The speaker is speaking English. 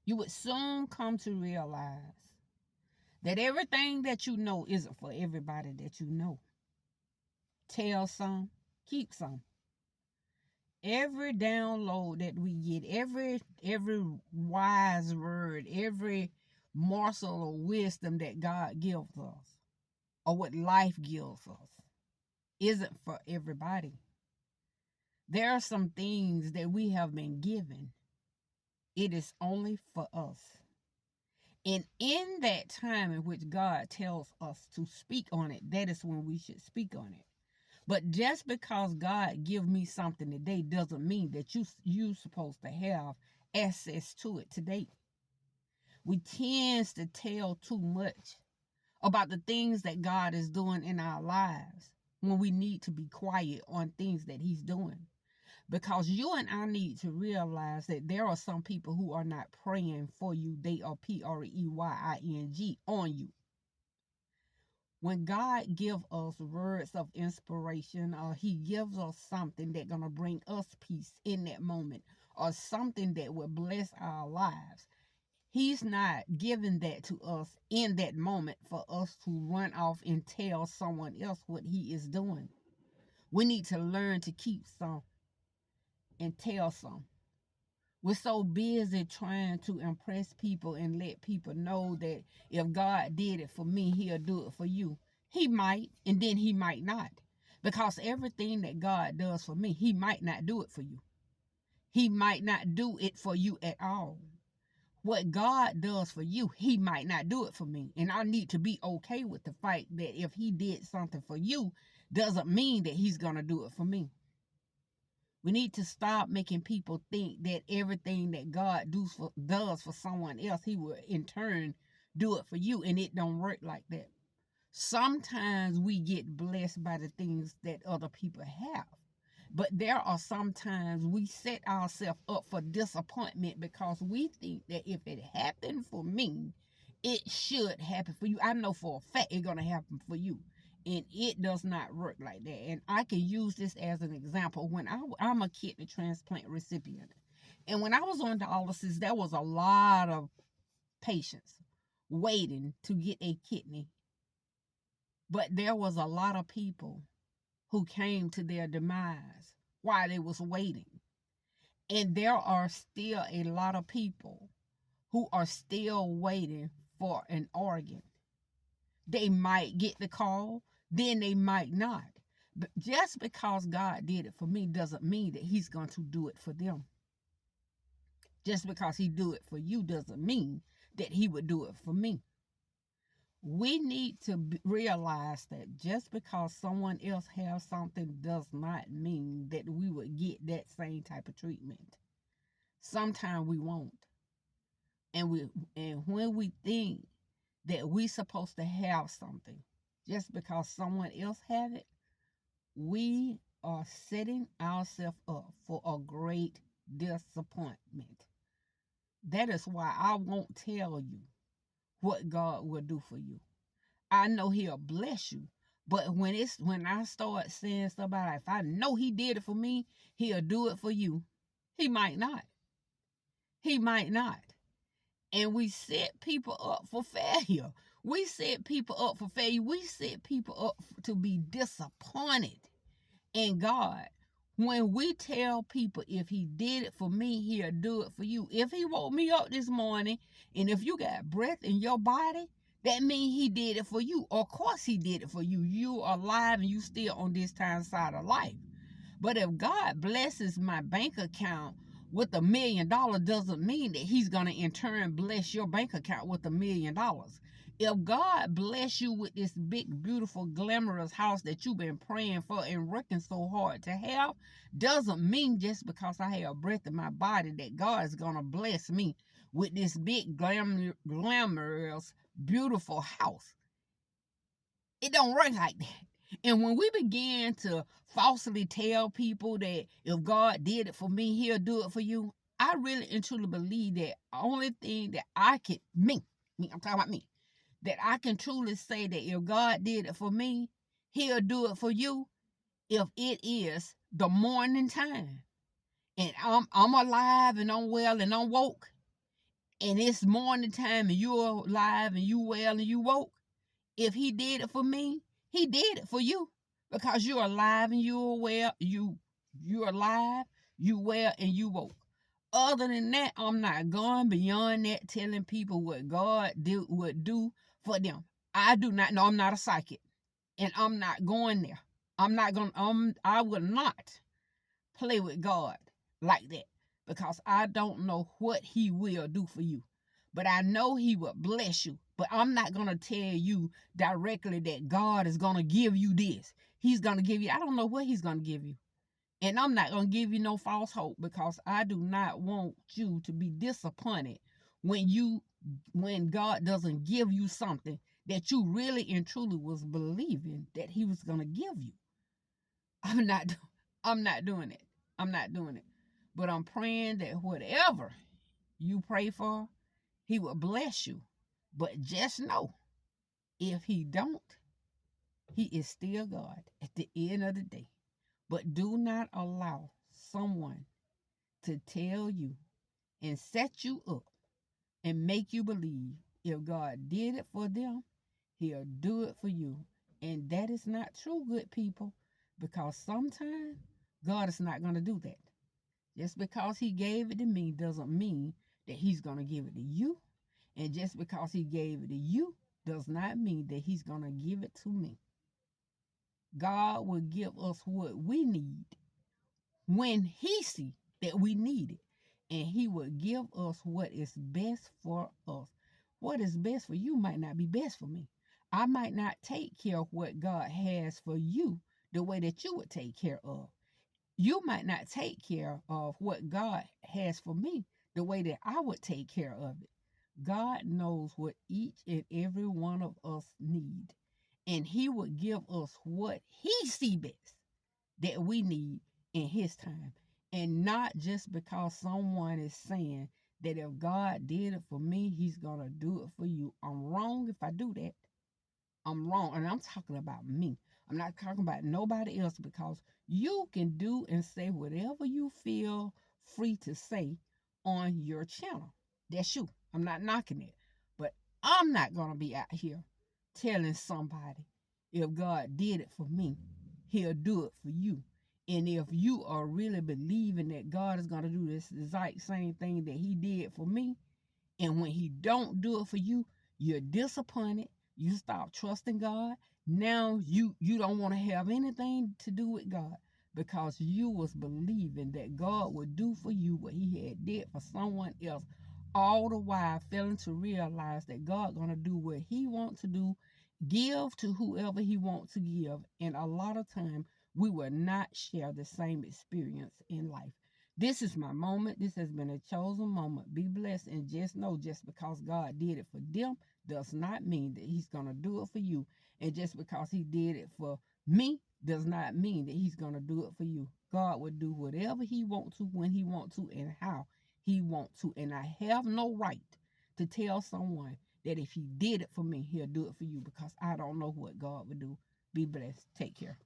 You would soon come to realize that everything that you know isn't for everybody that you know. Tell some, keep some. Every download that we get, every wise word, every morsel of wisdom that God gives us, or what life gives us, isn't for everybody. There are some things that we have been given. It is only for us. And in that time in which God tells us to speak on it, that is when we should speak on it. But just because God give me something today doesn't mean that you supposed to have access to it today. We tend to tell too much about the things that God is doing in our lives when we need to be quiet on things that He's doing. Because you and I need to realize that there are some people who are not praying for you. They are preying on you. When God gives us words of inspiration, or He gives us something that's going to bring us peace in that moment, or something that will bless our lives, He's not giving that to us in that moment for us to run off and tell someone else what He is doing. We need to learn to keep some and tell some. We're so busy trying to impress people and let people know that if God did it for me, He'll do it for you. He might, and then He might not. Because everything that God does for me, He might not do it for you. He might not do it for you at all. What God does for you, He might not do it for me. And I need to be okay with the fact that if He did something for you, doesn't mean that He's going to do it for me. We need to stop making people think that everything that God does for someone else, He will in turn do it for you. And it don't work like that. Sometimes we get blessed by the things that other people have. But there are sometimes we set ourselves up for disappointment because we think that if it happened for me, it should happen for you. I know for a fact it's going to happen for you. And it does not work like that. And I can use this as an example. When I'm a kidney transplant recipient. And when I was on dialysis, there was a lot of patients waiting to get a kidney. But there was a lot of people who came to their demise while they was waiting. And there are still a lot of people who are still waiting for an organ. They might get the call, then they might not. But just because God did it for me doesn't mean that He's going to do it for them. Just because He do it for you doesn't mean that He would do it for me. We need to realize that just because someone else has something does not mean that we would get that same type of treatment. Sometimes we won't. And when we think that we're supposed to have something just because someone else have it, we are setting ourselves up for a great disappointment. That is why I won't tell you what God will do for you. I know He'll bless you. But when I start saying stuff about it, if I know He did it for me, He'll do it for you. He might not. He might not. And we set people up for failure. We set people up for failure. We set people up to be disappointed in God. When we tell people if He did it for me, He'll do it for you. If He woke me up this morning and if you got breath in your body, that means He did it for you. Of course He did it for you. You are alive and you still on this time side of life. But if God blesses my bank account with $1 million, doesn't mean that He's going to in turn bless your bank account with $1 million. If God bless you with this big, beautiful, glamorous house that you've been praying for and working so hard to have, doesn't mean just because I have breath in my body that God is going to bless me with this big, glamorous, beautiful house. It don't work like that. And when we begin to falsely tell people that if God did it for me, He'll do it for you, I really and truly believe that only thing that I'm talking about me, that I can truly say that if God did it for me, He'll do it for you if it is the morning time. And I'm alive and I'm well and I'm woke. and it's morning time and you're alive and you well and you woke, if he did it for me, he did it for you, because you're alive and you're well, you're alive, you well, and you woke. Other than that, I'm not going beyond that, telling people what God would do for them. I do not know. I'm not a psychic, and I'm not going there. I'm not going. I will not play with God like that, because I don't know what He will do for you. But I know He will bless you. But I'm not going to tell you directly that God is going to give you this. He's going to give you, I don't know what He's going to give you. And I'm not going to give you no false hope, because I do not want you to be disappointed when God doesn't give you something that you really and truly was believing that He was going to give you. I'm not I'm not doing it. I'm not doing it. But I'm praying that whatever you pray for, He will bless you. But just know, if He don't, He is still God at the end of the day. But do not allow someone to tell you and set you up and make you believe if God did it for them, He'll do it for you. And that is not true, good people, because sometimes God is not going to do that. Just because He gave it to me doesn't mean that He's going to give it to you. And just because He gave it to you does not mean that He's going to give it to me. God will give us what we need when He sees that we need it. And He will give us what is best for us. What is best for you might not be best for me. I might not take care of what God has for you the way that you would take care of. You might not take care of what God has for me the way that I would take care of it. God knows what each and every one of us need, and He would give us what He sees best that we need in His time, and not just because someone is saying that if God did it for me, He's gonna do it for you. I'm wrong if I do that. I'm wrong. And I'm talking about me. I'm not talking about nobody else, because you can do and say whatever you feel free to say on your channel. That's you. I'm not knocking it. But I'm not going to be out here telling somebody if God did it for me, He'll do it for you. And if you are really believing that God is going to do this exact same thing that He did for me, and when He don't do it for you, you're disappointed. You stop trusting God. Now you don't want to have anything to do with God, because you was believing that God would do for you what He had did for someone else, all the while failing to realize that God gonna do what He wants to do, give to whoever He wants to give. And a lot of time we will not share the same experience in life. This is my moment. This has been a chosen moment. Be blessed, and just know, just because God did it for them does not mean that He's going to do it for you. And just because He did it for me does not mean that He's going to do it for you. God will do whatever He wants to, when He wants to, and how He wants to. And I have no right to tell someone that if He did it for me, He'll do it for you, because I don't know what God would do. Be blessed. Take care.